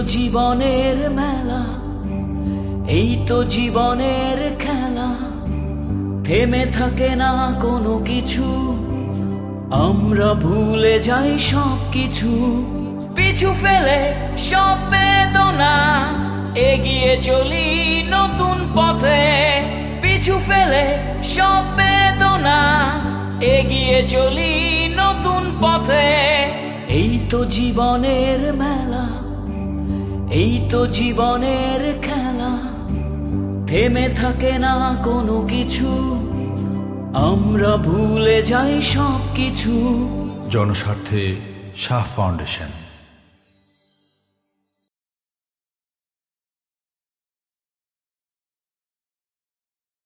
জীবনের মেলা, এই তো জীবনের খেলা। থেমে থাকে না কোনো কিছু, আমরা ভুলে যাই সব কিছু। পিছু ফেলে সব বেদনা, এগিয়ে চলি নতুন পথে। পিছু ফেলে সব বেদনা, এগিয়ে চলি নতুন পথে। এই তো জীবনের মেলা, এই তো জীবনের খেলা। থেমে থাকে না কোনো কিছু, আমরা ভুলে যাই সব কিছু। জনস্বার্থে শাহ ফাউন্ডেশন।